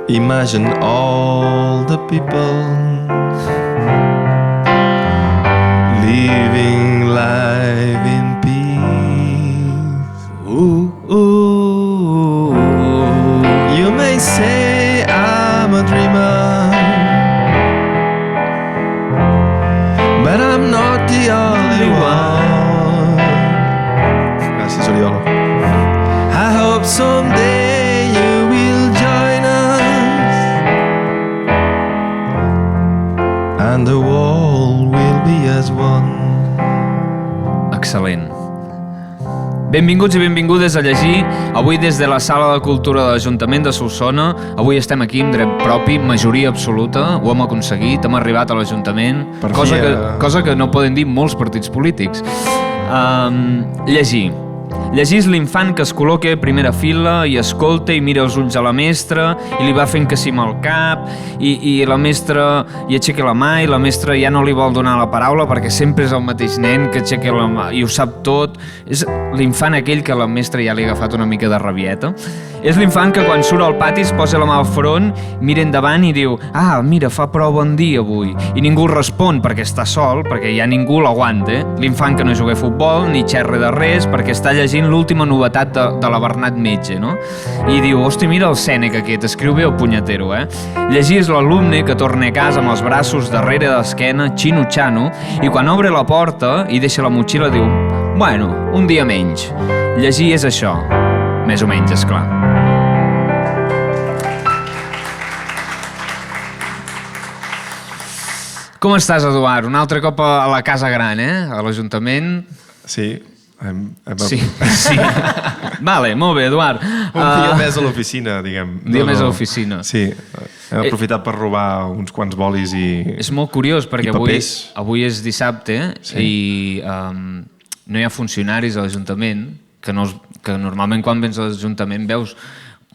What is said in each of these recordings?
Imagine all the people living life in peace. Ooh, ooh. You may say I'm a dreamer, but I'm not the only one. Gràcies, Oriol. I hope someday you will join us and the world will be as one. Excel·lent. Benvinguts i benvingudes a llegir. Avui des de la Sala de Cultura de l'Ajuntament de Solsona. Avui estem aquí amb dret propi, majoria absoluta. Ho hem aconseguit, hem arribat a l'Ajuntament. Cosa que no poden dir molts partits polítics. Llegir. Llegir és l'infant que es col·loca a primera fila i escolta i mira els ulls a la mestra i li va fent que sí amb el cap i la mestra hi aixeca la mà i la mestra ja no li vol donar la paraula perquè sempre és el mateix nen que aixeca la mà i ho sap tot. És l'infant aquell que la mestra ja li ha agafat una mica de rabieta. És l'infant que quan surt al pati es posa la mà al front, mira endavant i diu «Ah, mira, fa prou bon dia avui». I ningú respon perquè està sol, perquè ja ningú l'aguanta. L'infant que no juga a futbol ni xerra de res perquè està llegint l'última novetat de la Bernat Metge, no? I diu «Hosti, mira el Sèneca aquest, escriu bé el punyetero, eh?» Llegir és l'alumne que torna a casa amb els braços darrere d'esquena, xino-xano, i quan obre la porta i deixa la motxilla diu «Bueno, un dia menys». Llegir és això, més o menys, esclar. Com estàs, Eduard? Un altre cop a la Casa Gran, a l'Ajuntament? Sí. Sí. Vale, molt bé, Eduard. Un dia més a l'oficina, diguem. Un dia més a l'oficina. Sí, hem aprofitat per robar uns quants bolis i És molt curiós perquè papers. avui és dissabte i no hi ha funcionaris a l'Ajuntament, que normalment quan vens a l'Ajuntament veus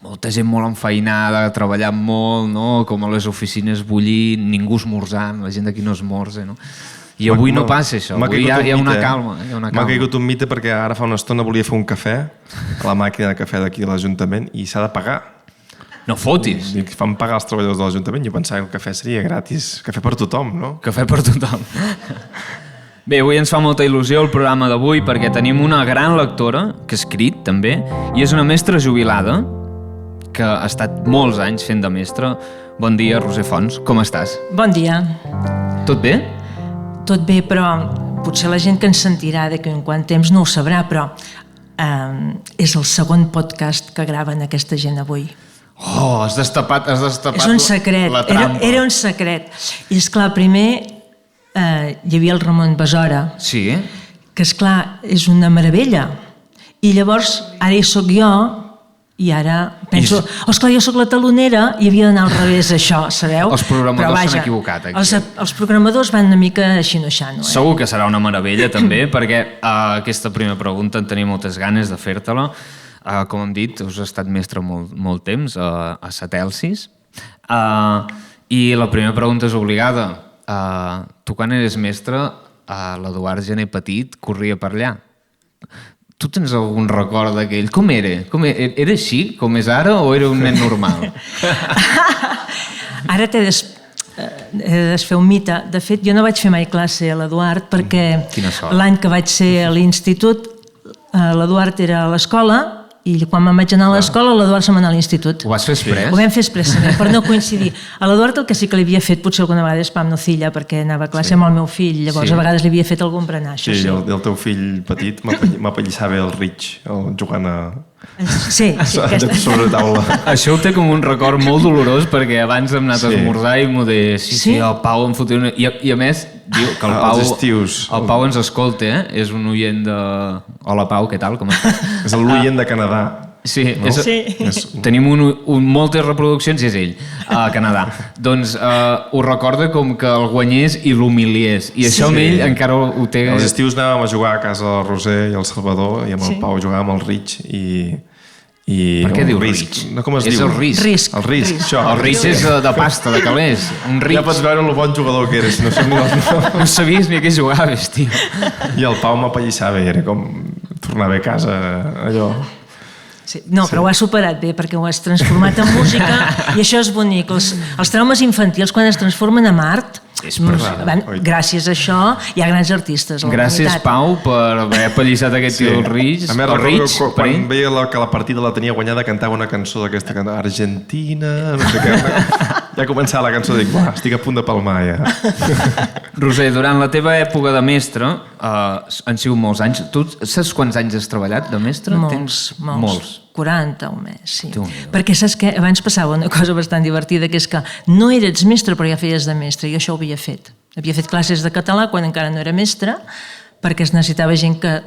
molta gent molt enfeinada, treballant molt, no? Com a les oficines bullint, ningú esmorzant, la gent d'aquí no esmorza, no? I avui no passa això, avui hi ha una calma. M'ha caigut un mite perquè ara fa una estona volia fer un cafè a la màquina de cafè d'aquí de l'Ajuntament i s'ha de pagar. No fotis! Fan pagar els treballadors de l'Ajuntament. Jo pensava que el cafè seria gratis. Cafè per tothom, no? Cafè per tothom. Bé, avui ens fa molta il·lusió el programa d'avui perquè tenim una gran lectora, que ha escrit també, i és una mestra jubilada que ha estat molts anys fent de mestra. Bon dia, Roser Fons, com estàs? Bon dia. Tot bé? Tot bé, però potser la gent que ens sentirà d'aquí un quant temps no ho sabrà, però és el segon podcast que graven aquesta gent avui. Oh, has destapat és un secret, la trampa. Era un secret. I esclar, primer hi havia el Ramon Besora, Sí? que esclar, és una meravella. I llavors, ara hi soc jo, i ara penso, esclar, jo sóc la talonera i havia d'anar al revés, això, sabeu? Els programadors s'han equivocat, aquí. Els programadors van una mica xino-xano. Segur que serà una meravella, també, perquè aquesta primera pregunta en tenia moltes ganes de fer-te-la. Com hem dit, us has estat mestre molt temps a Satelsis. I la primera pregunta és obligada. Tu, quan eres mestre, l'Eduard Gené petit corria per allà. Tu tens algun record d'aquell? Com era? Era així, com és ara, o era un nen normal? Ara t'he de desfer un mite. De fet, jo no vaig fer mai classe a l'Eduard perquè l'any que vaig ser a l'institut, l'Eduard era a l'escola i quan me'n vaig anar a l'escola, l'Eduard se'n va anar a l'institut. Ho vas fer exprés? Ho vam fer expressament, per no coincidir. A l'Eduard el que sí que li havia fet potser alguna vegada és pam nocilla, perquè anava a classe amb el meu fill, llavors a vegades li havia fet algun berenar. Sí, el teu fill petit m'apallissava el Rich, jugant a... Sí, sobre taula. Això ho té com un record molt dolorós perquè abans hem anat a esmorzar i m'ho deia sí, el Pau em fotia una... I a més, diu que el Pau ens escolta, és un oient de... Hola Pau, què tal? Com estàs? És l'oient de Canadà. Sí, tenim moltes reproduccions i és ell, a Canadà. Doncs ho recorda com que el guanyés i l'humiliés. I això amb ell encara ho té... Els estius anàvem a jugar a casa del Roser i el Salvador i amb el Pau jugàvem al Rich i... Per què diu Rich? No, com es diu? És el Risc. El Risc, això. El Risc és de pasta, de calés. Ja pots veure el bon jugador que eres. No sabies ni a què jugaves, tio. I el Pau m'apallissava i era com tornar a casa, allò... Sí. No, però ho has superat bé perquè ho has transformat en música i això és bonic. Els traumes infantils quan es transformen en art, gràcies a això hi ha grans artistes. Gràcies, Pau, per haver apallissat aquest tio del Rich. A més, recordo quan veia que la partida la tenia guanyada, cantava una cançó d'aquesta, Argentina, no sé què. Ja començava la cançó, dic, estic a punt de palmar ja. Roser, durant la teva època de mestre, han sigut molts anys. Tu saps quants anys has treballat de mestre? Molts. 40 o més, sí. Perquè saps què? Abans passava una cosa bastant divertida, que és que no eres mestre però ja feies de mestre, i això ho havia fet. Havia fet classes de català quan encara no era mestre, perquè es necessitava gent que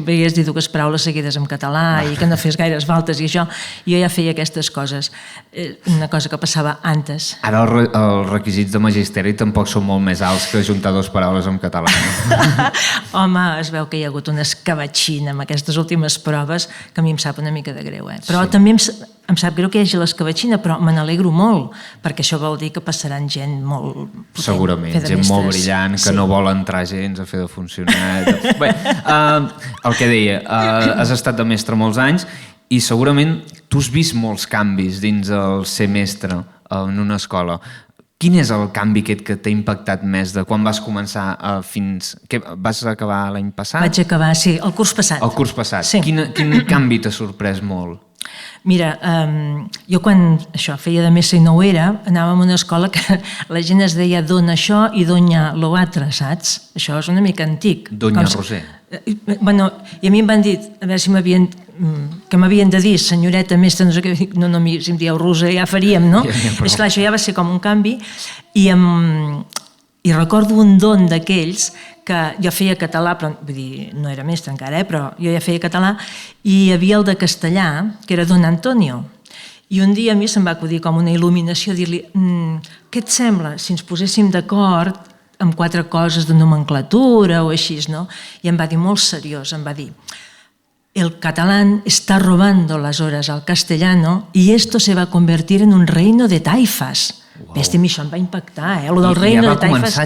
veies dir dues paraules seguides en català i que no fes gaires voltes i això. Jo ja feia aquestes coses. Una cosa que passava antes. Ara els requisits de magisteri tampoc són molt més alts que juntar dues paraules en català. Home, es veu que hi ha hagut una escabatxina amb aquestes últimes proves que a mi em sap una mica de greu. Però també em sap greu que hi hagi l'escabatxina, però me n'alegro molt, perquè això vol dir que passaran gent molt... Segurament, gent molt brillant, que no vol entrar gens a fer de funcionari. Bé, el que deia, has estat de mestre molts anys i segurament tu has vist molts canvis dins el ser mestre en una escola. Quin és el canvi aquest que t'ha impactat més de quan vas començar fins... Vas acabar l'any passat? Vaig acabar, sí, el curs passat. El curs passat. Sí. Quin canvi t'ha sorprès molt? Mira, jo quan això feia de mestre i no ho era, anàvem a una escola que la gent es deia dona això i donya lo altre, saps? Això és una mica antic. Donya Roser. Bueno, i a mi em van dir, a veure si m'havien de dir senyoreta mestra, no sé què, no, si em dieu Roser ja faríem, no? És clar, això ja va ser com un canvi i recordo un don d'aquells que jo feia català, però vull dir, no era mestre encara, però jo ja feia català, i hi havia el de castellà, que era don Antonio. I un dia a mi se'm va acudir com una il·luminació dir-li, què et sembla si ens poséssim d'acord amb 4 coses de nomenclatura o així, no? I em va dir molt seriós, em va dir, el catalán está robando las horas al castellano y esto se va a convertir en un reino de taifas. Bèstia, a mi això em va impactar, lo del reino de taifas. Ja va començar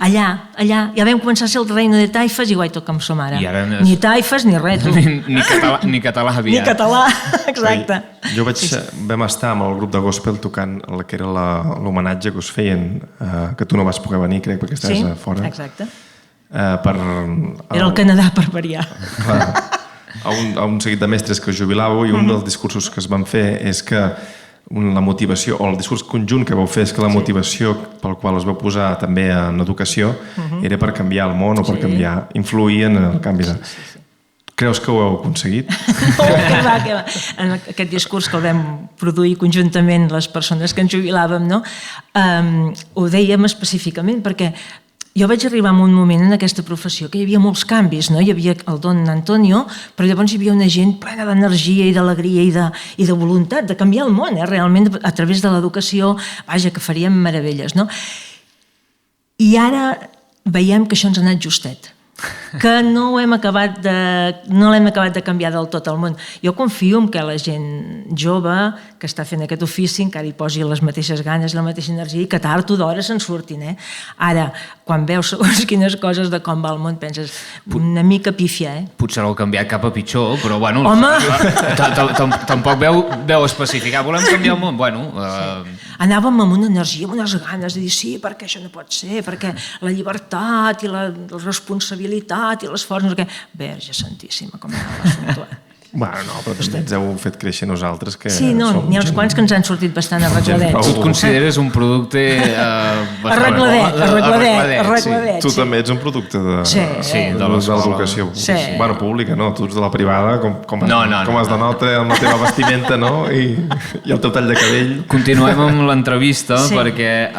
allà, Allà. Ja vam començar a ser el reino de taifas i guai, tot com som ara. Ni taifas ni res, tu. Ni català aviat. Ni català, exacte. Vam estar amb el grup de gospel tocant el que era l'homenatge que us feien, que tu no vas poder venir, crec, perquè estaves a fora. Sí, exacte. Era el Canadà per variar. A un seguit de mestres que us jubilàveu i un dels discursos que es van fer és que la motivació, o el discurs conjunt que vau fer és que la motivació pel qual es vau posar també en educació era per canviar el món o per canviar, influir en el canvi de... Creus que ho heu aconseguit? Què va. En aquest discurs que el vam produir conjuntament les persones que ens jubilàvem, no? Ho dèiem específicament perquè jo vaig arribar a un moment en aquesta professió que hi havia molts canvis, no? Hi havia el don Antonio, però llavors hi havia una gent plena d'energia i d'alegria i de voluntat de canviar el món, realment a través de l'educació, vaja, que faríem meravelles, no? I ara veiem que això ens ha anat justet, que no l'hem acabat de canviar del tot el món. Jo confio en que la gent jove que està fent aquest ofici encara hi posi les mateixes ganes, la mateixa energia i que tard o d'hora se'n surtin. Ara, quan veus segons quines coses de com va el món, penses una mica pífia. Potser l'heu canviat cap a pitjor, però bueno... Home! Tampoc veu especificar, volem canviar el món. Bueno... Anàvem amb una energia, amb unes ganes de dir sí, perquè això no pot ser, perquè la llibertat i la responsabilitat i l'esforç, no sé què... Verge Santíssima, com era l'assumpte. Bueno, no, però també ens heu fet créixer nosaltres que... Sí, no, n'hi ha uns quants que ens han sortit bastant arregladets. Tu et consideres un producte... Arregladet. Tu també ets un producte de l'educació pública, no? Tu ets de la privada, com es denota amb la teva vestimenta, no? I el teu tall de cabell. Continuem amb l'entrevista perquè...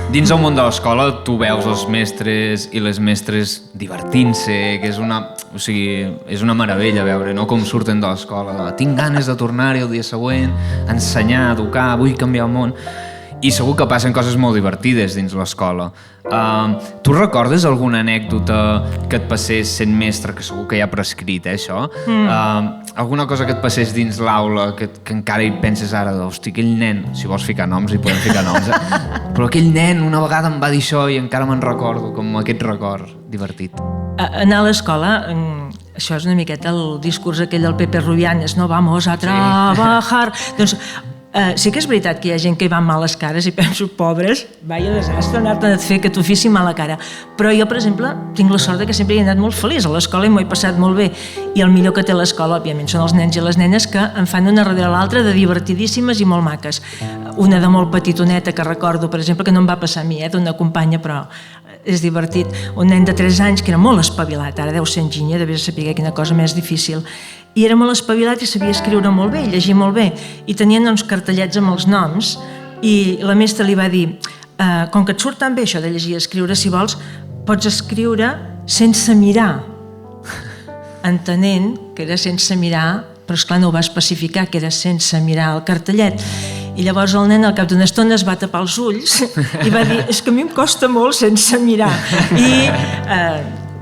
Dins el món de l'escola tu veus els mestres i les mestres divertint-se, que és una meravella veure, no? Com surten de l'escola. Tinc ganes de tornar-hi el dia següent, ensenyar, educar, vull canviar el món. I segur que passen coses molt divertides dins l'escola. Tu recordes alguna anècdota que et passés sent mestre, que segur que ja ha prescrit, això? Alguna cosa que et passés dins l'aula que encara hi penses ara, hosti, aquell nen, si vols ficar noms hi podem ficar noms, però aquell nen una vegada em va dir això i encara me'n recordo, com aquest record divertit. Anar a l'escola això és una miqueta el discurs aquell del Pepe Rubianes, no vamos a trabajar. Doncs sí que és veritat que hi ha gent que hi va amb males cares i penso, pobres, vaya desastre anar-te a fer aquest ofici mala cara. Però jo, per exemple, tinc la sort que sempre he anat molt feliç a l'escola i m'ho he passat molt bé. I el millor que té l'escola, òbviament, són els nens i les nenes que en fan una darrere l'altra de divertidíssimes i molt maques. Una de molt petitoneta que recordo, per exemple, que no em va passar a mi, d'una companya, però és divertit. Un nen de 3 anys que era molt espavilat, ara deu ser enginyer, devia saber quina cosa més difícil. I era molt espavilat i sabia escriure molt bé, llegir molt bé. I tenien uns cartellets amb els noms i la mestra li va dir com que et surt tan bé això de llegir i escriure, si vols, pots escriure sense mirar. Entenent que era sense mirar, però esclar no ho va especificar, que era sense mirar el cartellet. I llavors el nen al cap d'una estona es va tapar els ulls i va dir, és que a mi em costa molt sense mirar.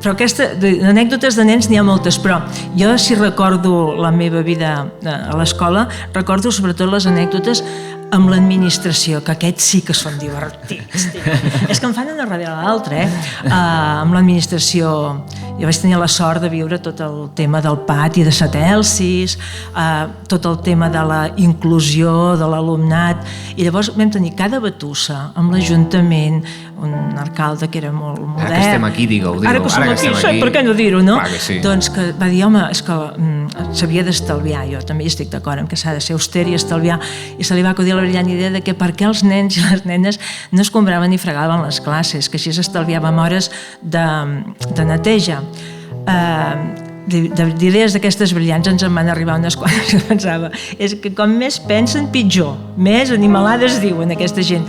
Però anècdotes de nens n'hi ha moltes, però jo si recordo la meva vida a l'escola, recordo sobretot les anècdotes amb l'administració, que aquests sí que són divertits. És que em fan una darrere l'altra, amb l'administració. Jo vaig tenir la sort de viure tot el tema del pati de satèl·sis, tot el tema de la inclusió de l'alumnat, i llavors vam tenir cada batussa amb l'Ajuntament, un alcalde que era molt modern. Ara que estem aquí, digue-ho. Ara que som aquí, per què no dir-ho, no? Clar que sí. Doncs que va dir, home, és que s'havia d'estalviar, jo també hi estic d'acord amb que s'ha de ser auster i estalviar, i se li va acudir la brillant idea de que per què els nens i les nenes no es compraven ni fregaven les classes, que així s'estalviàvem hores de neteja. D'idees d'aquestes brillants ens en van arribar unes quantes que pensava, és que com més pensen pitjor, més animalades diuen aquesta gent.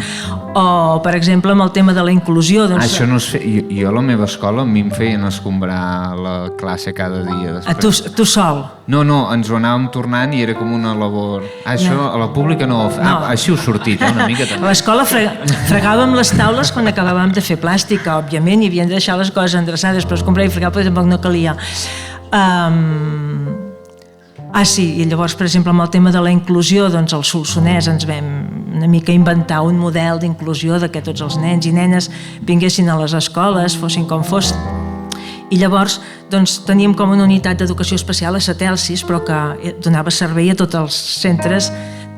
O per exemple amb el tema de la inclusió, això no es feia. Jo a la meva escola a mi em feien escombrar la classe cada dia després. Tu sol? No, ens ho anàvem tornant i era com una labor. Això a la pública no. Així ho sortit, una mica també. A l'escola fregàvem les taules quan acabàvem de fer plàstica, òbviament, i havíem de deixar les coses endreçades, però escombrar i fregar tampoc no calia. Sí, i llavors, per exemple, amb el tema de la inclusió, doncs al Solsonès ens vam una mica inventar un model d'inclusió de que tots els nens i nenes vinguessin a les escoles, fossin com fos. I llavors doncs, teníem com una unitat d'educació especial a satèl·sis, però que donava servei a tots els centres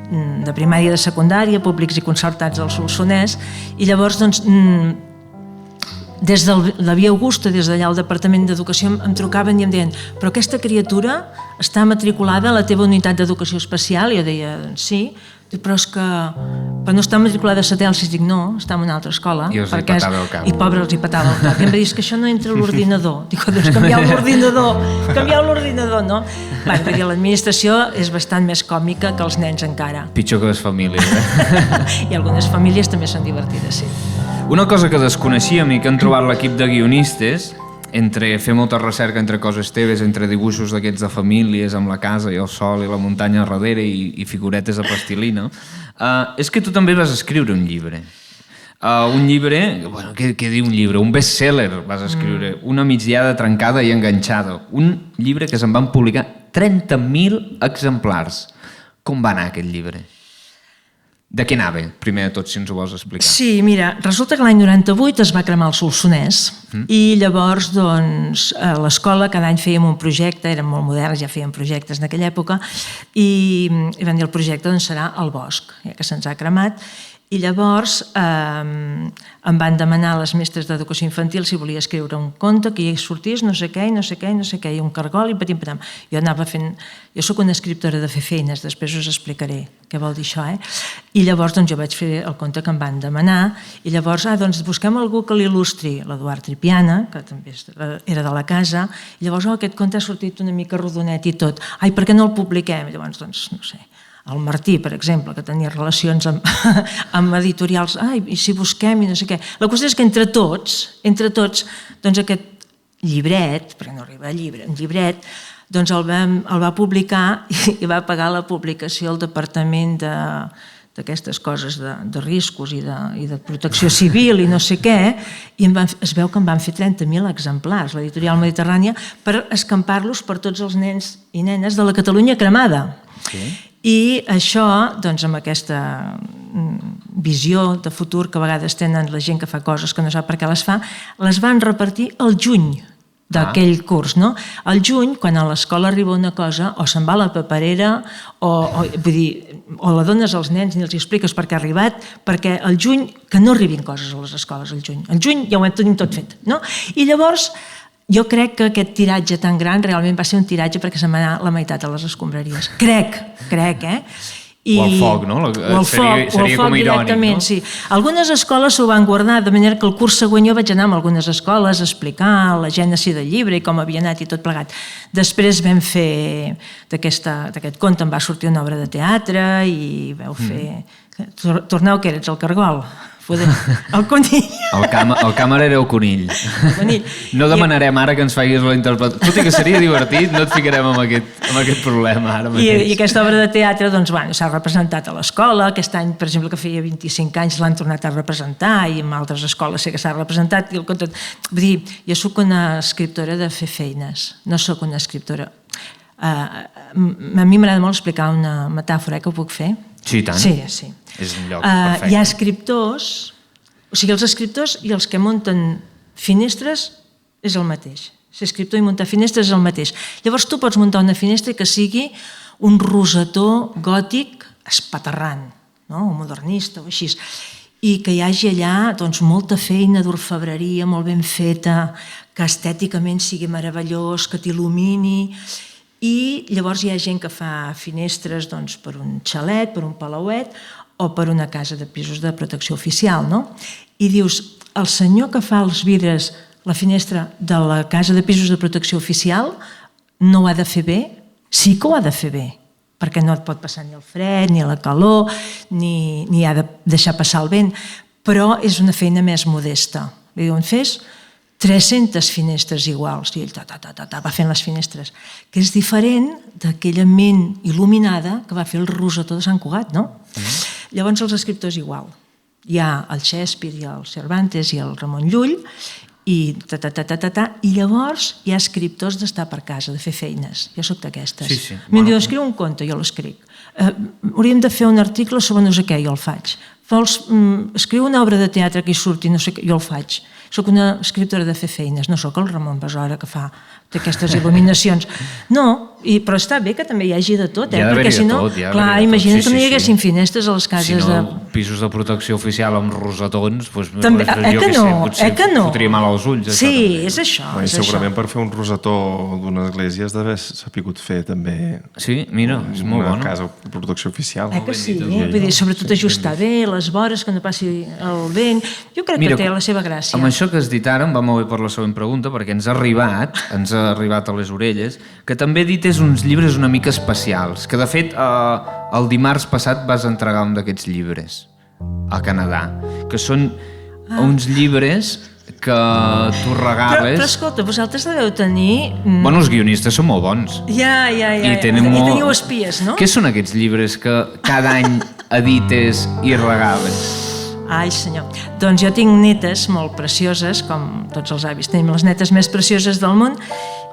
de primària i de secundària, públics i concertats del Solsonès, i llavors doncs, des de la Via Augusta, des d'allà al Departament d'Educació, em trucaven i em deien, però aquesta criatura està matriculada a la teva unitat d'educació especial? I jo deia, sí, però és que no està matriculada a satèl·sis. Dic, no, està en una altra escola. I els hi patava el cap. I pobre, els hi patava el cap. I em va dir, és que això no entra a l'ordinador. Dic, doncs canvieu l'ordinador, no? Vull dir, l'administració és bastant més còmica que els nens encara. Pitjor que les famílies, I algunes famílies també són divertides, sí. Una cosa que desconeixíem i que han trobat l'equip de guionistes, entre fer molta recerca entre coses teves, entre dibuixos d'aquests de famílies, amb la casa i el sol i la muntanya al darrere i figuretes de plastilina, és que tu també vas escriure un llibre. Un llibre, bueno, què diu un llibre? Un best-seller vas escriure, Una migdiada trencada i enganxada. Un llibre que se'n van publicar 30.000 exemplars. Com va anar aquest llibre? De què anava, primer de tot, si ens ho vols explicar? Sí, mira, resulta que l'any 98 es va cremar el Solsonès i llavors doncs, a l'escola cada any fèiem un projecte, érem molt moderns, ja fèiem projectes en aquella època, i vam dir el projecte doncs, serà el bosc, ja que se'ns ha cremat. I llavors em van demanar les mestres d'educació infantil si volia escriure un conte que hi sortís no sé què, i un cargol i patim-patam. Jo anava fent... Jo sóc una escriptora de fer feines, després us explicaré què vol dir això, I llavors doncs, jo vaig fer el conte que em van demanar i llavors, doncs busquem algú que l'il·lustri, l'Eduard Tripiana, que també era de la casa, i llavors aquest conte ha sortit una mica rodonet i tot. Ai, per què no el publiquem? I llavors, doncs, no sé... El Martí, per exemple, que tenia relacions amb editorials, i si busquem i no sé què. La qüestió és que entre tots, doncs aquest llibret, perquè no arriba a llibre, un llibret, doncs el va publicar i va pagar la publicació al Departament d'aquestes coses de riscos i de protecció civil i no sé què, i es veu que en van fer 30.000 exemplars, l'editorial Mediterrània, per escampar-los per tots els nens i nenes de la Catalunya cremada. I això, doncs, amb aquesta visió de futur que a vegades tenen la gent que fa coses que no sap per què les fa, les van repartir al juny d'aquell curs, no? Al juny, quan a l'escola arriba una cosa, o se'n va a la paperera, vull dir, o la dones als nens ni els expliques per què ha arribat, perquè al juny, que no arribin coses a les escoles al juny. Al juny ja ho tenim tot fet, no? I llavors, jo crec que aquest tiratge tan gran realment va ser un tiratge perquè se'n va anar la meitat a les escombraries. Crec, o al foc, no? Seria com irònic, no? Sí. Algunes escoles s'ho van guardar, de manera que el curs següent jo vaig anar a algunes escoles a explicar la gènesi del llibre i com havia anat i tot plegat. Després vam fer d'aquest conte, em va sortir una obra de teatre i vau fer... Torneu que eres el cargol, el conill. El càmera era el conill. No demanarem ara que ens facis la interpretació. Tot i que seria divertit, no et ficarem amb aquest problema ara mateix. I aquesta obra de teatre s'ha representat a l'escola. Aquest any, per exemple, que feia 25 anys, l'han tornat a representar i en altres escoles sé que s'ha representat. Vull dir, jo soc una escriptora de fer feines, no soc una escriptora. A mi m'agrada molt explicar una metàfora, que ho puc fer? Sí, tant. Sí. És un lloc perfecte. Hi ha escriptors, o sigui, els escriptors i els que munten finestres és el mateix. Ser escriptor i muntar finestres és el mateix. Llavors tu pots muntar una finestra que sigui un rosetó gòtic espaterrant, no? O modernista o així, i que hi hagi allà molta feina d'orfebreria molt ben feta, que estèticament sigui meravellós, que t'il·lumini. I llavors hi ha gent que fa finestres per un xalet, per un palauet o per una casa de pisos de protecció oficial, no? I dius, el senyor que fa els vidres, la finestra de la casa de pisos de protecció oficial, no ho ha de fer bé? Sí que ho ha de fer bé, perquè no et pot passar ni el fred, ni la calor, ni ha de deixar passar el vent, però és una feina més modesta. Li diuen, fes 300 finestres iguals, i ell va fent les finestres, que és diferent d'aquella ment il·luminada que va fer el rosetó de Sant Cugat, no? Llavors els escriptors igual. Hi ha el Shakespeare i el Cervantes i el Ramon Llull, i llavors hi ha escriptors d'estar per casa, de fer feines. Jo soc d'aquestes. M'hi diuen, escriu un conte, jo l'escric. Hauríem de fer un article sobre no sé què, jo el faig. Vols escriure una obra de teatre que hi surti, no sé què, jo el faig. Soc una escriptora de fer feines, no sóc el Ramon Besora que fa aquestes il·luminacions. No, però està bé que també hi hagi de tot, perquè si no, clar, imagina't que no hi haguessin finestres a les cases de... Si no, pisos de protecció oficial amb rosetons, doncs potser fotria mal als ulls. Sí, és això. Segurament per fer un rosetó d'una església has d'haver sapigut fer també... Sí, mira, és molt bona. Una casa de protecció oficial. Que sí, vull dir, sobretot ajustar bé les vores, que no passi el vent. Jo crec que té la seva gràcia. Amb això que has dit ara em va molt bé per la següent pregunta, perquè ens ha arribat a les orelles, que també he dit és uns llibres una mica especials, que de fet el dimarts passat vas entregar un d'aquests llibres a Canadà, que són uns llibres que tu regales... Però escolta, vosaltres deveu tenir... Bueno, els guionistes són molt bons. Ja. I teniu espies, no? Què són aquests llibres que cada any edites i regales? Ai, senyor. Doncs jo tinc netes molt precioses, com tots els avis. Tenim les netes més precioses del món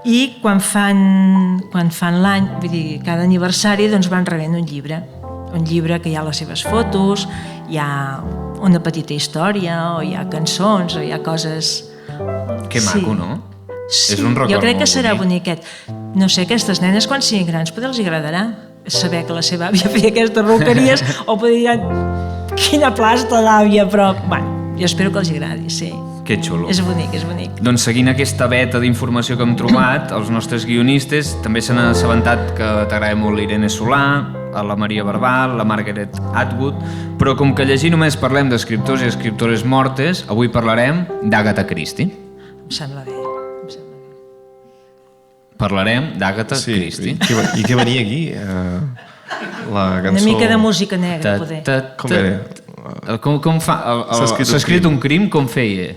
i quan fan l'any, vull dir, cada aniversari, doncs van rebent un llibre que hi ha les seves fotos, hi ha una petita història, o hi ha cançons, o hi ha coses... Que maco, no? Sí, jo crec que serà boniquet. No sé, aquestes nenes, quan siguin grans, potser els agradarà saber que la seva àvia feia aquestes roqueries, o potser diran... Quina plasta d'àvia, però, bueno, jo espero que els agradi, sí. Que xulo. És bonic, és bonic. Doncs seguint aquesta veta d'informació que hem trobat, els nostres guionistes també s'han assabentat que t'agrada molt l'Irene Solà, la Maria Barbal, la Margaret Atwood, però com que llegir només parlem d'escriptors i escriptores mortes, avui parlarem d'Agatha Christie. Em sembla bé. Parlarem d'Agatha Christie. I què venia aquí? La cançó... Una mica de música negra, poder. Com era? Com fa? S'ha escrit un crim, com feia?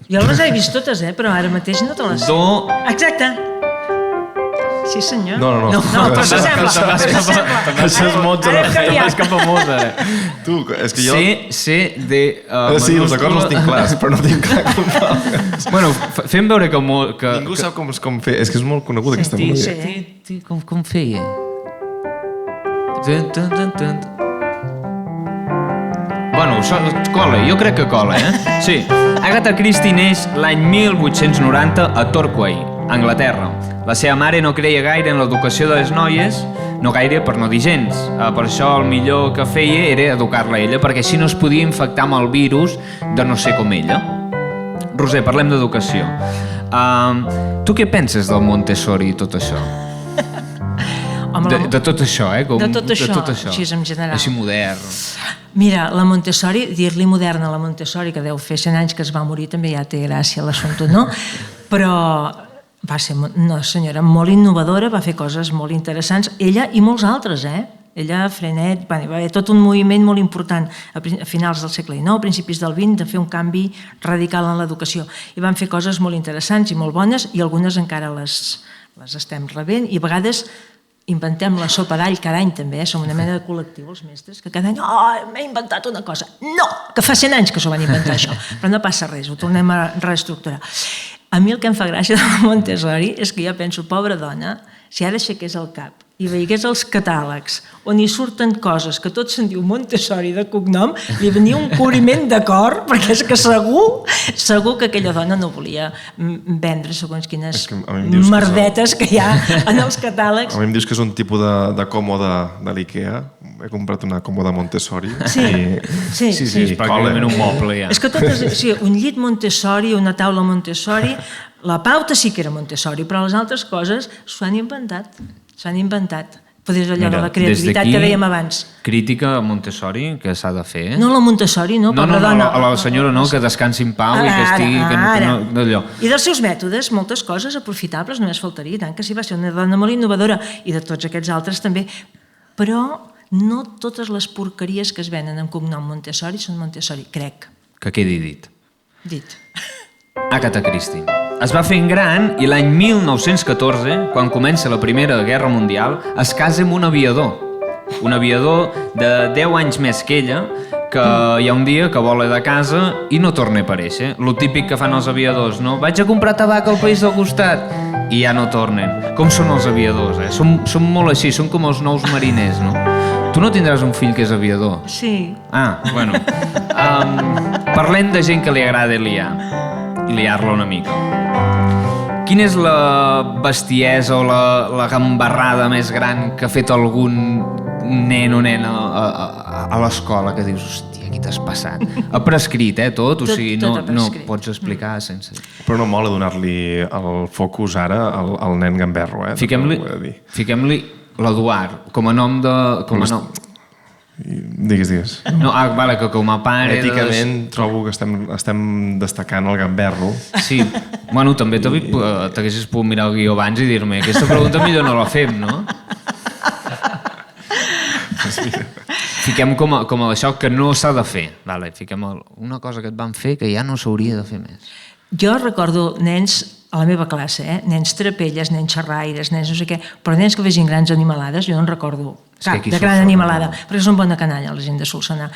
Jo les he vist totes, però ara mateix no te les... Exacte. Sí, senyor. No, però s'assembla. Això és mots a la feina. És cap a mots, Tu, és que jo... C, D... Sí, els acords els tinc clars, però no tinc clar com fa. Bueno, fem veure que... Ningú sap com fer. És que és molt coneguda aquesta melodia. Sí, com feia? Bueno, cola, jo crec que cola, Sí. Agatha Christie neix l'any 1890 a Torquay, Anglaterra. La seva mare no creia gaire en l'educació de les noies, no gaire per no dir gens. Per això el millor que feia era educar-la ella, perquè així no es podia infectar amb el virus de no ser com ella. Roser, parlem d'educació. Tu què penses del Montessori i tot això? De tot això, de tot això, així en general. Així modern. Mira, la Montessori, dir-li moderna a la Montessori, que deu fer 100 anys que es va morir, també ja té gràcia l'assumpte, no? Però va ser una senyora molt innovadora, va fer coses molt interessants, ella i molts altres, Ella, Frenet, va haver tot un moviment molt important a finals del segle XIX, a principis del XX, de fer un canvi radical en l'educació. I van fer coses molt interessants i molt bones, i algunes encara les estem rebent, i a vegades inventem la sopa d'all cada any també, som una mena de col·lectiu, els mestres, que cada any, m'he inventat una cosa. No, que fa 100 anys que s'ho van inventar, això. Però no passa res, ho tornem a reestructurar. A mi el que em fa gràcia de la Montessori és que jo penso, pobra dona, si ara aixequés el cap i veigués els catàlegs on hi surten coses que tot se'n diu Montessori de cognom, li venia un cobriment de cor, perquè és que segur que aquella dona no volia vendre segons quines merdetes que hi ha en els catàlegs. A mi em dius que és un tipus de còmode de l'IKEA. He comprat una còmoda Montessori. Sí, és pràcticament un moble, ja. És que un llit Montessori, una taula Montessori, la pauta sí que era Montessori, però les altres coses s'ho han inventat. Podries allò de la creativitat que dèiem abans. Crítica a Montessori, que s'ha de fer. No, la Montessori, no, pobra dona. A la senyora no, que descansi en pau i que estigui... I dels seus mètodes, moltes coses aprofitables, només faltaria, tant que sí, va ser una dona molt innovadora, i de tots aquests altres també. Però no totes les porqueries que es venen amb cognom Montessori són Montessori, crec. Que quedi dit. Dit. Agatha Christie. Es va fent gran i l'any 1914, quan comença la Primera Guerra Mundial, es casa amb un aviador. Un aviador de 10 anys més que ella, que hi ha un dia que vola de casa i no torna a aparèixer. Lo típic que fan els aviadors, no? Vaig a comprar tabac al país del costat i ja no tornen. Com són els aviadors, Són molt així, són com els nous mariners, no? Tu no tindràs un fill que és aviador? Sí. Bueno. Parlem de gent que li agrada liar-la una mica. Quina és la bestiesa o la gambarrada més gran que ha fet algun nen o nena a l'escola que dius, hòstia, aquí t'has passat? Ha prescrit, tot? O sigui, no pots explicar sense... Però no mola donar-li el focus ara al nen gamberro, Fiquem-li l'Eduard com a nom de... Digues. No, vale, que com a pare... Èticament trobo que estem destacant el gamberro. Sí, bueno, també t'haguessis pogut mirar el guió abans i dir-me aquesta pregunta millor no la fem, no? Fiquem com a això que no s'ha de fer. Vale, fiquem una cosa que et van fer que ja no s'hauria de fer més. Jo recordo nens a la meva classe, nens trapelles, nens xerraires, nens no sé què, però nens que fessin grans animalades, jo no en recordo cap de gran animalada, perquè són bona canalla la gent de Solsona.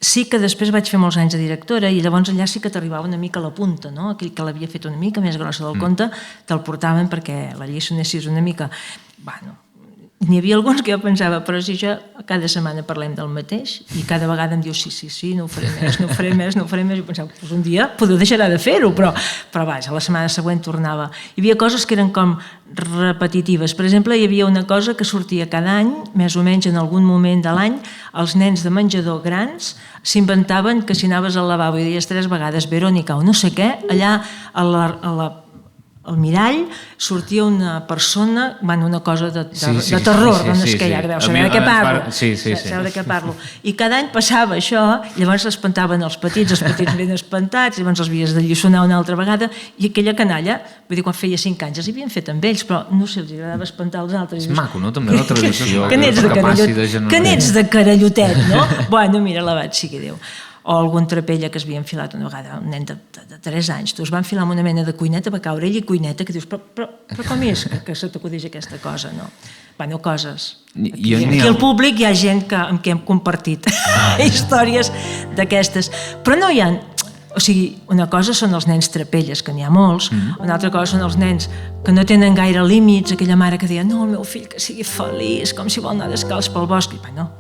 Sí que després vaig fer molts anys de directora i llavors allà sí que t'arribava una mica a la punta, no? Aquell que l'havia fet una mica més grossa del compte, te'l portaven perquè la lliçó anessis una mica... Bueno, n'hi havia alguns que jo pensava, però si jo cada setmana parlem del mateix i cada vegada em diu sí, no ho faré més, i pensava, doncs un dia potser deixarà de fer-ho, però vaja, la setmana següent tornava. Hi havia coses que eren com repetitives. Per exemple, hi havia una cosa que sortia cada any, més o menys en algun moment de l'any, els nens de menjador grans s'inventaven que si anaves al lavabo i deies 3 vegades Verònica o no sé què, allà al mirall sortia una persona, una cosa de terror, doncs que ja deveu saber de què parlo. Saber de què parlo. I cada any passava això, llavors espantaven els petits ben espantats, llavors els havies de lliçonar una altra vegada, i aquella canalla, vull dir, quan feia 5 anys, els havien fet amb ells, però no sé, els agradava espantar els altres. És maco, no?, també la tradició. Que n'ets de carallotet, no? Bueno, mira, l'abat sigui Déu. O algun trapella que es havia enfilat una vegada, un nen de 3 anys, tu es va enfilar amb una mena de cuineta, va caure ell i cuineta, que dius, però com és que se t'acudeix aquesta cosa, no? Bueno, coses. Aquí al públic hi ha gent amb qui hem compartit històries d'aquestes, però no hi ha... O sigui, una cosa són els nens trapelles, que n'hi ha molts, una altra cosa són els nens que no tenen gaire límits, aquella mare que deia, no, el meu fill que sigui feliç, com si vol anar descalç pel bosc, i bueno,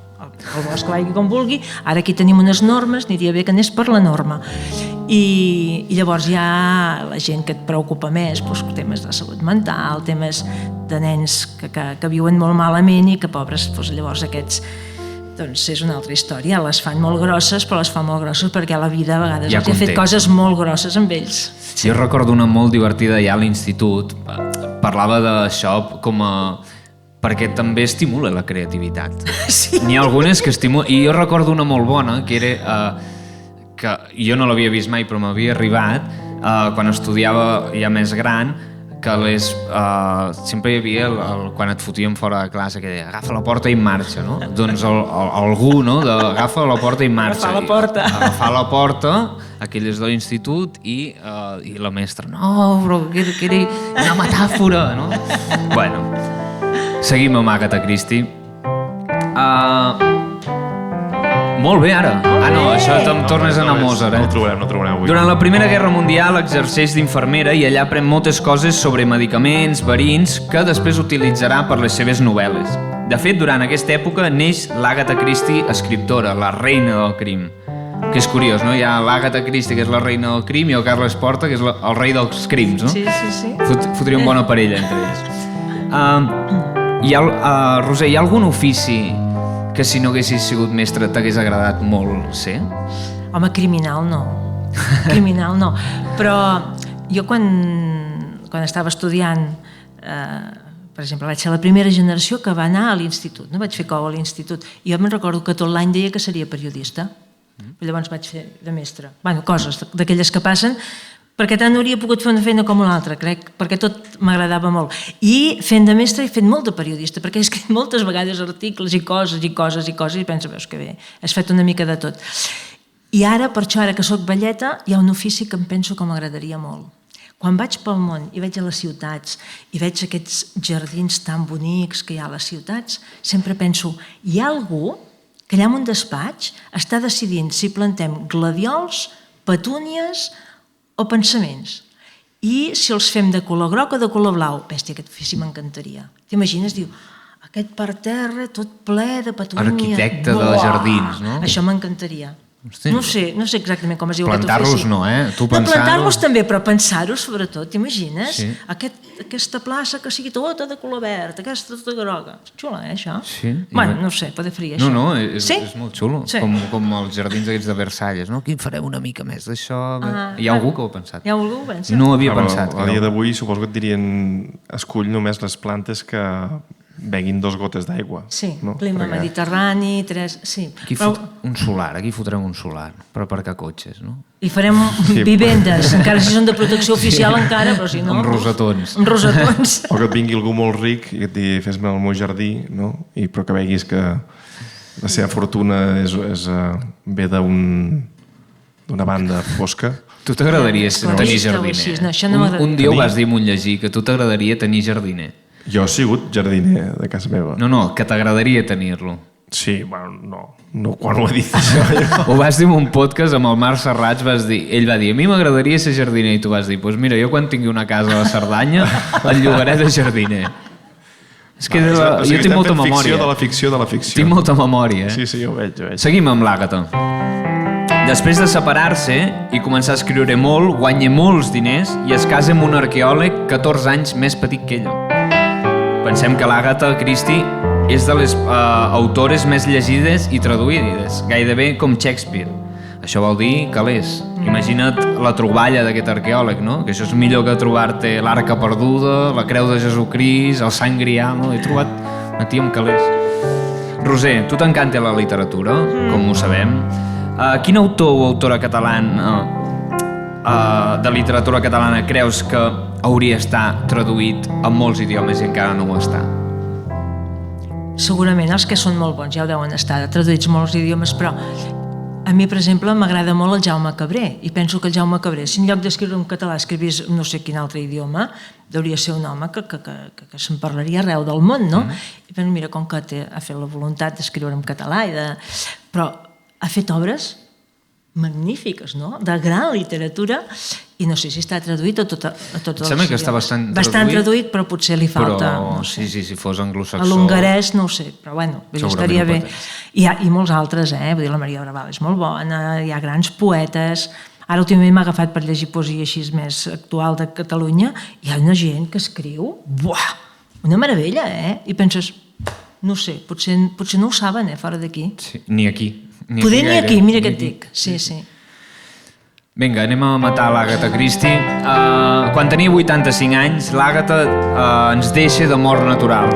el bosc vagi com vulgui, ara aquí tenim unes normes, aniria bé que anés per la norma. I llavors hi ha la gent que et preocupa més, doncs, temes de salut mental, temes de nens que viuen molt malament i que pobres, doncs, llavors aquests doncs és una altra història, les fan molt grosses, però les fan molt grosses perquè la vida a vegades els ha fet coses molt grosses amb ells. Sí. Jo recordo una molt divertida ja a l'institut, parlava d'això com a... perquè també estimula la creativitat. Sí. N'hi ha algunes que estimulen... I jo recordo una molt bona, que era... que jo no l'havia vist mai, però m'havia arribat, quan estudiava ja més gran, que sempre hi havia, quan et fotien fora de classe, que deia, agafa la porta i marxa, no? Doncs algú, no?, agafa la porta i marxa. Agafar la porta, aquelles de l'institut, i la mestra, no, però que era una metàfora, no? Bueno, seguim amb Agatha Christie. Molt bé, ara. No, això te'm tornes a anar a Mozart, No ho trobarem avui. Durant la Primera Guerra Mundial exerceix d'infermera i allà aprèn moltes coses sobre medicaments, verins, que després utilitzarà per les seves novel·les. De fet, durant aquesta època neix l'Agatha Christie escriptora, la reina del crim. Que és curiós, no? Hi ha l'Agatha Christie, que és la reina del crim, i el Carles Porta, que és el rei dels crims, no? Sí. Fotria una bona parella entre ells. Roser, hi ha algun ofici que si no haguessis sigut mestre t'hagués agradat molt ser? Home, criminal no. Criminal no. Però jo quan estava estudiant, per exemple, vaig ser la primera generació que va anar a l'institut, no vaig fer cou a l'institut, i jo me'n recordo que tot l'any deia que seria periodista. Llavors vaig fer de mestre. Bueno, coses d'aquelles que passen, perquè tant no hauria pogut fer una feina com una altra, crec, perquè tot m'agradava molt. I fent de mestre he fet molt de periodista, perquè he escrit moltes vegades articles i coses, i penso, veus que bé, has fet una mica de tot. I ara, per això, ara que soc velleta, hi ha un ofici que em penso que m'agradaria molt. Quan vaig pel món i veig a les ciutats i veig aquests jardins tan bonics que hi ha a les ciutats, sempre penso, hi ha algú que allà en un despatx està decidint si plantem gladiols, petúnies o pensaments. I si els fem de color groc o de color blau, bèstia, aquest ofici m'encantaria. T'imagines, diu, aquest parterre tot ple de petúnies. Arquitecte de jardins, no? Això m'encantaria. No sé exactament com es diu aquest Plantar-los ofici. no, Tu No, plantar-los també, però pensar-ho sobretot, t'imagines? Sí. Aquesta plaça que sigui tota de color verd, aquesta tota groga. És xula, això? Sí. Bueno, no sé, poder faria això. No, és molt xulo. Sí. Com els jardins aquests de Versalles, no? Aquí farem una mica més d'això. Hi ha algú que ho ha pensat? Hi ha algú que ho pensa? No ho havia pensat. A dia d'avui suposo que et dirien escull només les plantes que beguin 2 gotes d'aigua. Sí, no? clima mediterrani, 3... Sí. Un solar, aquí fotrem un solar per aparcar cotxes, no? I farem vivendes, encara si són de protecció oficial encara, però si no... Amb rosetons. Amb rosetons. O que et vingui algú molt ric i et digui fes-me el meu jardí, no? Però que veguis que la seva fortuna ve d'una banda fosca. Tu t'agradaria tenir jardiner? Un dia ho vas dir, m'ho llegir, que tu t'agradaria tenir jardiner. Jo he sigut jardiner de casa meva. No, que t'agradaria tenir-lo. Sí, bueno, no quan ho he dit això. Ho vas dir en un podcast amb el Marc Serrats, ell va dir, a mi m'agradaria ser jardiner, i tu vas dir, doncs mira, jo quan tingui una casa a la Cerdanya el llogaré de jardiner. És que jo tinc molta memòria. Ficció de la ficció. Tinc molta memòria, Sí, jo ho veig. Seguim amb l'Àgata. Després de separar-se i començar a escriure molt, guanya molts diners i es casa amb un arqueòleg 14 anys més petit que ella. Pensem que l'Agatha Christie és de les autores més llegides i traduïdes, gairebé com Shakespeare. Això vol dir calés. Imagina't la troballa d'aquest arqueòleg, no? Que això és millor que trobar-te l'Arca Perduda, la Creu de Jesucrist, el Sant Grial, no? He trobat una tia amb calés. Roser, tu t'encanta la literatura, com ho sabem. Quin autor o autora catalana de literatura catalana creus que hauria estat traduït a molts idiomes i encara no ho està? Segurament els que són molt bons ja ho deuen estar traduïts molts idiomes, però a mi, per exemple, m'agrada molt el Jaume Cabré i penso que el Jaume Cabré, si en lloc d'escriure en català escrivís no sé quin altre idioma, hauria ser un home que se'n parlaria arreu del món, no? I penso, mira, com que ha fet la voluntat d'escriure en català, però ha fet obres magnífiques, no? De gran literatura, i no sé si està traduït a tots els sembla que està bastant traduït, però potser li falta... Però sí, si fos anglosaxó... A l'hongarès no ho sé, però bueno, estaria bé. I molts altres, vull dir, la Maria Braval és molt bona, hi ha grans poetes. Ara últimament m'ha agafat per llegir poesia així més actual de Catalunya, hi ha una gent que escriu, una meravella, I penses, no sé, potser no ho saben, fora d'aquí. Sí, ni aquí. Poder ni aquí, mira què et dic. Sí. Vinga, anem a matar l'Àgata Christie. Quan tenia 85 anys, l'Àgata ens deixa de mort natural,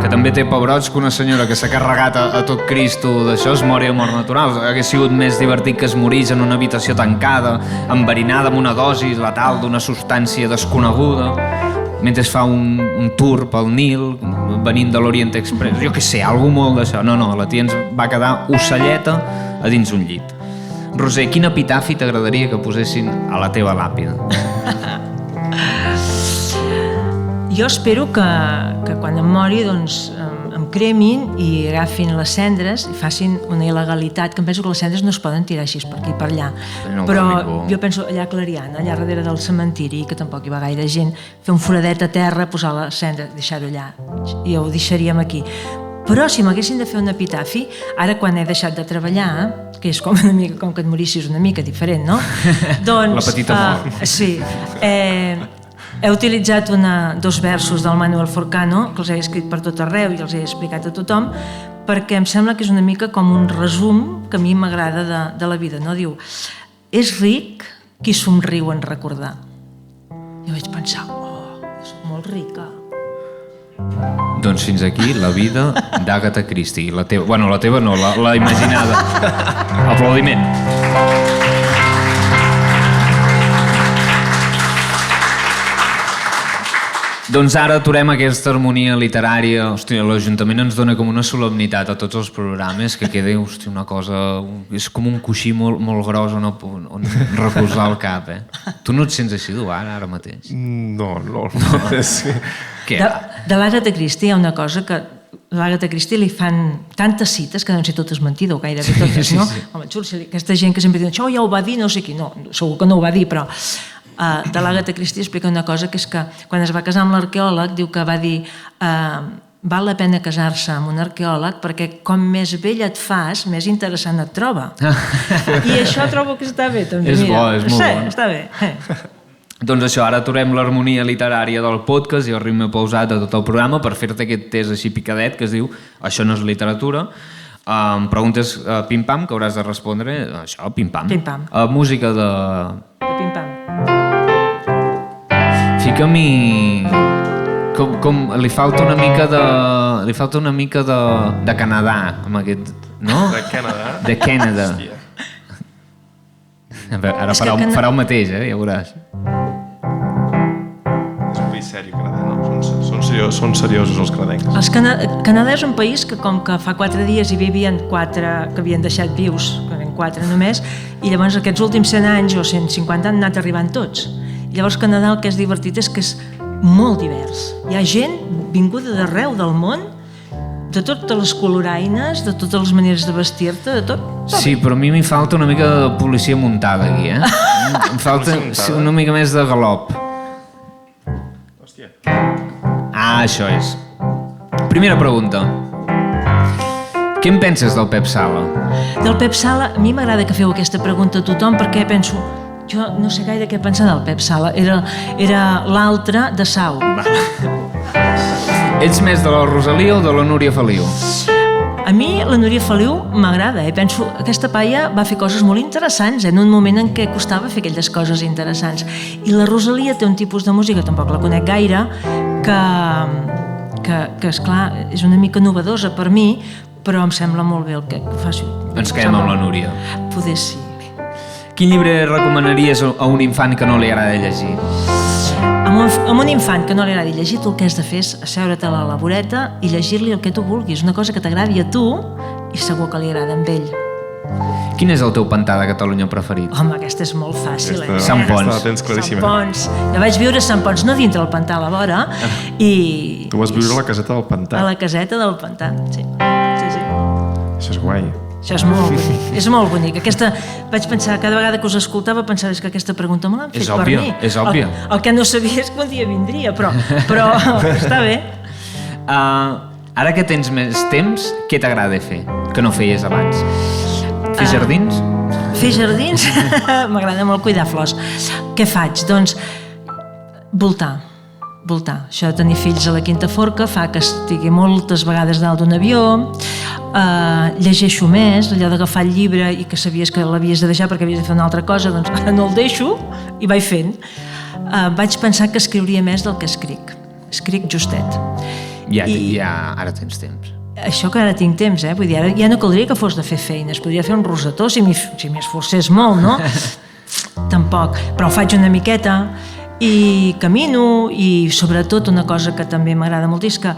que també té pebrots que una senyora que s'ha carregat a tot Cristo d'això es mori de mort natural. Hauria sigut més divertit que es morís en una habitació tancada, enverinada amb una dosi letal d'una substància desconeguda, mentre fa un tour pel Nil, venint de l'Orient Express. Jo què sé, algú molt d'això. No, la tia ens va quedar ocelleta a dins un llit. Roser, quin epitafi t'agradaria que posessin a la teva làpida? Jo espero que quan em mori em cremin i agafin les cendres i facin una il·legalitat, que em penso que les cendres no es poden tirar així per aquí i per allà. Però jo penso allà a Clariana, allà darrere del cementiri, que tampoc hi va gaire gent, fer un foradet a terra, posar la cendra, deixar-ho allà, i ho deixaríem aquí. Però si m'haguessin de fer un epitafi, ara quan he deixat de treballar, que és com una mica com que et morissis una mica diferent, no? La petita mort. Sí. He utilitzat dos versos del Manuel Forcano, que els he escrit per tot arreu i els he explicat a tothom, perquè em sembla que és una mica com un resum que a mi m'agrada de la vida, no? Diu, és ric qui somriu en recordar. Jo vaig pensar, és molt rica. Doncs fins aquí la vida d'Àgata Christie. La teva no, la imaginada. Aplaudiment. Doncs ara aturem aquesta harmonia literària. Hòstia, l'Ajuntament ens dona com una solemnitat a tots els programes, que queda, una cosa... És com un coixí molt gros on recolzar el cap, Tu no et sents així, Eduard, ara mateix? No. Què? De l'Àgata Christie hi ha una cosa que l'Àgata Christie li fan tantes cites que deuen ser totes mentides, o gairebé totes, no? Home, Churchill, aquesta gent que sempre diu, això ja ho va dir no sé qui, no, segur que no ho va dir, però de l'Àgata Christie explica una cosa, que és que quan es va casar amb l'arqueòleg diu que va dir val la pena casar-se amb un arqueòleg perquè com més vell et fas, més interessant et troba. I això trobo que està bé, també. És bo, és molt bo. Està bé. Doncs això, ara aturem l'harmonia literària del podcast i el ritme pausat de tot el programa per fer-te aquest test així picadet que es diu Això no és literatura. Preguntes pim-pam, que hauràs de respondre això, pim-pam. Pim-pam. Música de... Pim-pam. Fica-m'hi... Com li falta una mica de Canadà, amb aquest... No? De Canadà? De Canadà. Ara farà el mateix, ja veuràs. És un país sèrio, Canadà, no? Són seriosos els canadencs. Canadà és un país que com que fa 4 dies hi vivien 4 que havien deixat vius, que eren 4 només, i llavors aquests últims 100 anys o 150 han anat arribant tots. I llavors Canadà el que és divertit és que és molt divers. Hi ha gent vinguda d'arreu del món, de totes les coloraines, de totes les maneres de vestir-te, de tot. Sí, però a mi m'hi falta una mica de policia muntada aquí, Em falta una mica més de galop. Hòstia. Això és. Primera pregunta. Què en penses del Pep Sala? Del Pep Sala, a mi m'agrada que feu aquesta pregunta a tothom perquè penso, jo no sé gaire què pensar del Pep Sala, era l'altre de Sau. Ets més de la Rosalia o de la Núria Feliu? A mi la Núria Feliu m'agrada, penso que aquesta paia va fer coses molt interessants en un moment en què costava fer aquelles coses interessants. I la Rosalia té un tipus de música, tampoc la conec gaire, que esclar, és una mica novedosa per mi, però em sembla molt bé el que faci. Ens quedem amb la Núria. Poder sí. Quin llibre recomanaries a un infant que no li agrada llegir? A un infant que no li agradi llegir, tu el que has de fer és asseure't a la laboreta i llegir-li el que tu vulguis, una cosa que t'agradi a tu i segur que li agrada a ell. Quin és el teu pantà de Catalunya preferit? Home, aquesta és molt fàcil. Sant Pons. La tens claríssima. Sant Pons. Jo vaig viure a Sant Pons, no dintre el pantà, a la vora, i... Tu vas viure a la caseta del pantà. A la caseta del pantà, sí. Això és guai. Això és molt bonic. És molt bonic. Vaig pensar, cada vegada que us escoltava, pensava que aquesta pregunta me l'han fet per mi. És òbvia. El que no sabia és que un dia vindria, però està bé. Ara que tens més temps, què t'agrada fer, que no feies abans? Fer jardins? Fer jardins? M'agrada molt cuidar flors. Què faig? Doncs voltar. Això de tenir fills a la Quinta Forca fa que estigui moltes vegades dalt d'un avió, llegeixo més, allò d'agafar el llibre i que sabies que l'havies de deixar perquè havies de fer una altra cosa, doncs ara no el deixo i vaig fent. Vaig pensar que escriuria més del que escric justet. Ara tens temps. Això que ara tinc temps, vull dir, ara ja no caldria que fos de fer feines, podria fer un rosetó si m'hi esforcés molt, no? Tampoc, però ho faig una miqueta i camino i sobretot una cosa que també m'agrada molt és que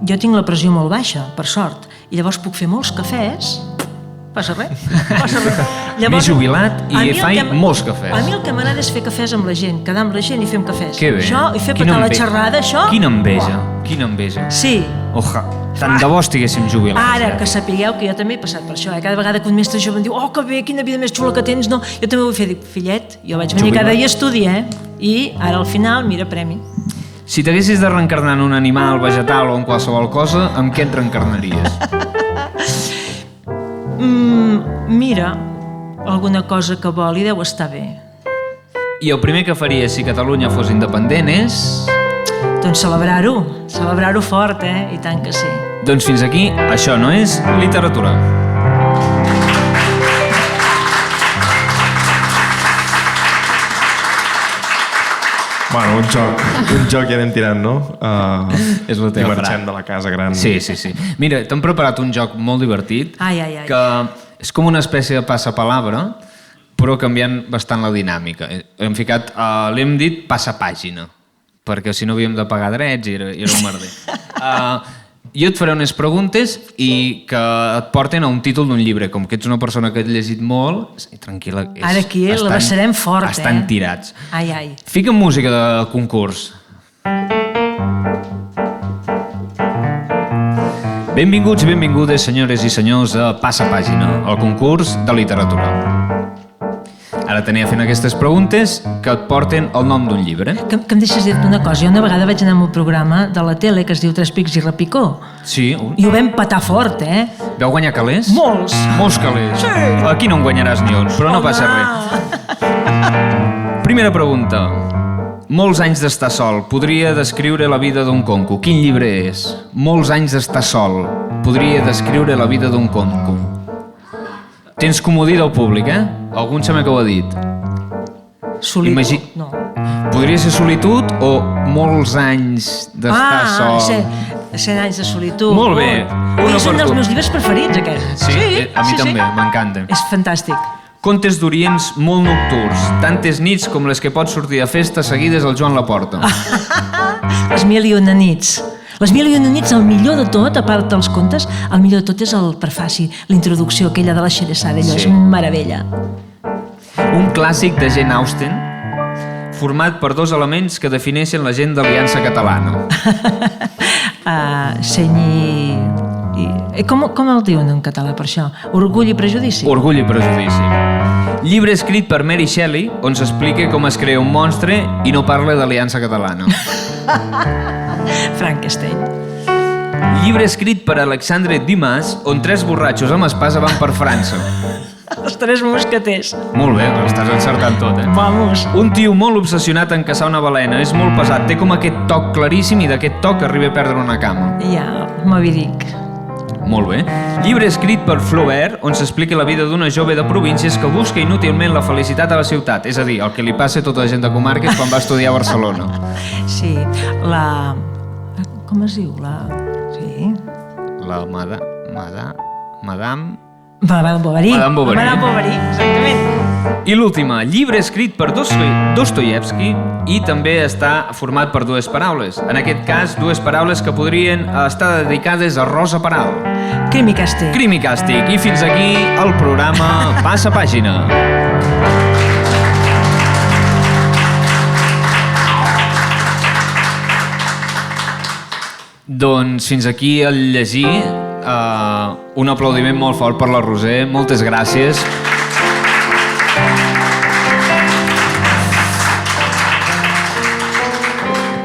jo tinc la pressió molt baixa, per sort, i llavors puc fer molts cafès, passa res. M'he jubilat i faig molts cafès. A mi el que m'agrada és fer cafès amb la gent, quedar amb la gent i fem cafès. Que bé. Això, i fer petar la xerrada, això... Quina enveja. Sí. Tant de bo estiguéssim jubilats. Ara, que sapigueu que jo també he passat per això. Cada vegada que un mestre jove em diu que bé, quina vida més xula que tens, no, jo també vull fer, dic, fillet, jo vaig venir cada dia a estudiar, i ara al final, mira, premi. Si t'haguessis de reencarnar en un animal, vegetal o en qualsevol cosa, amb què et reencarnaries? Mira, alguna cosa que vol i deu estar bé. I el primer que faries si Catalunya fos independent és... Doncs celebrar-ho fort, i tant que sí. Doncs fins aquí, això no és literatura. Bueno, un joc ja anem tirant, no? És la teva I marxem de la casa gran. Sí. Mira, t'hem preparat un joc molt divertit, que és com una espècie de passapalabra, però canviant bastant la dinàmica. L'hem dit passapàgina, perquè si no havíem de pagar drets i era un merder. Jo et faré unes preguntes i que et porten a un títol d'un llibre. Com que ets una persona que has llegit molt, tranquil·la. Ara aquí la passarem fort, Estan tirats. Ai. Fica'm música de concurs. Benvinguts i benvingudes, senyores i senyors, a Passa Pàgina, el concurs de literatura. Ara t'aniré fent aquestes preguntes que et porten el nom d'un llibre. Que em deixes dir-te una cosa. Jo una vegada vaig anar a un programa de la tele que es diu Tres Pics i Repicó. Sí. I ho vam petar fort, Vau guanyar calés? Molts. Molts calés. Sí. Aquí no en guanyaràs ni un, però no passa res. Primera pregunta. Molts anys d'estar sol. Podria descriure la vida d'un conco. Quin llibre és? Molts anys d'estar sol. Podria descriure la vida d'un conco. Tens comodí del públic, Algun sembla que ho ha dit. Solitud, no. Podria ser solitud o molts anys d'estar sol? 100 anys de solitud. Molt bé. És un dels meus llibres preferits, aquest. Sí, a mi també, m'encanta. És fantàstic. Contes d'Orients molt nocturns, tantes nits com les que pots sortir a festa seguides al Joan Laporta. Les 1001 nits. Les 1001 nits, el millor de tot, a part dels contes, el millor de tot és el prefaci, la introducció, aquella de la Xeresada, allò és meravella. Un clàssic de Jane Austen, format per dos elements que defineixen la gent d'Aliança Catalana. Seny i... Com el diuen en català per això? Orgull i prejudici? Orgull i prejudici. Llibre escrit per Mary Shelley, on s'explica com es crea un monstre i no parla d'Aliança Catalana. Frankenstein. Llibre escrit per Alexandre Dumas, on tres borratxos amb espasa van per França. Els tres mosqueters. Molt bé, estàs encertant tot, Vamos. Un tio molt obsessionat en caçar una balena, és molt pesat, té com aquest toc claríssim i d'aquest toc arriba a perdre una cama. Ja, Moby Dick. Molt bé. Llibre escrit per Flaubert, on s'explica la vida d'una jove de províncies que busca inútilment la felicitat a la ciutat, és a dir, el que li passa a tota la gent de comarques quan va estudiar a Barcelona. Sí, com es diu? Sí. La Madame Bovary. Madame Bovary, exactament. I l'última, llibre escrit per Dostoievski i també està format per dues paraules. En aquest cas, dues paraules que podrien estar dedicades a Rosa Peral. Crim i càstig. Crim i càstig. I fins aquí el programa Passa Pàgina. Doncs fins aquí el llegir un aplaudiment molt fort per la Roser. Moltes gràcies.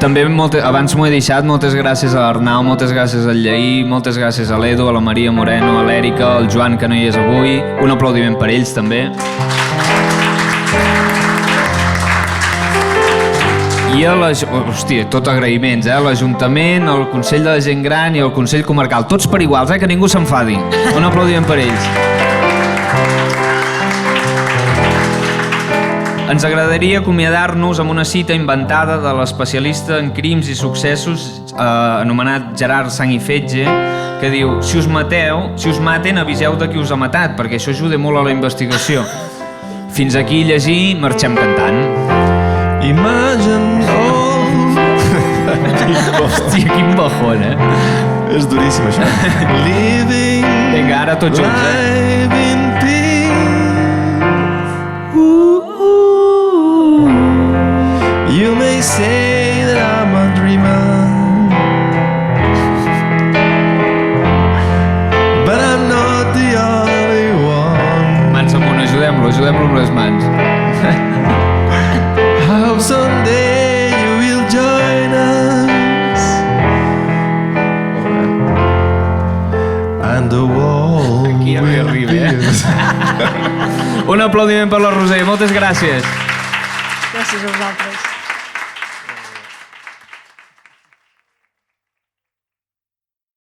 També, abans m'ho he deixat, moltes gràcies a l'Arnau, moltes gràcies al Lleí, moltes gràcies a l'Edu, a la Maria Moreno, a l'Èrica, al Joan, que no hi és avui. Un aplaudiment per ells, també. I hòstia, tot agraïments, a l'Ajuntament, al Consell de la Gent Gran i al Consell Comarcal. Tots per iguals, que ningú s'enfadi. Un aplaudiment per ells. Ens agradaria acomiadar-nos amb una cita inventada de l'especialista en crims i successos anomenat Gerard Sang i Fetge, que diu: si us maten, aviseu de qui us ha matat, perquè això ajuda molt a la investigació. Fins aquí llegir, marxem cantant. Imagine all... Hòstia, quin bajón, És duríssim, això. Living... Vinga, ara tots junts, life in peace. You may say that I'm a dreamer, but I'm not the only one. Mans amunt, ajudem-lo amb les mans. I hope someday you will join us, and the wall Aquí ja no hi arriba, Un aplaudiment per la Roser, moltes gràcies. Gràcies a vosaltres.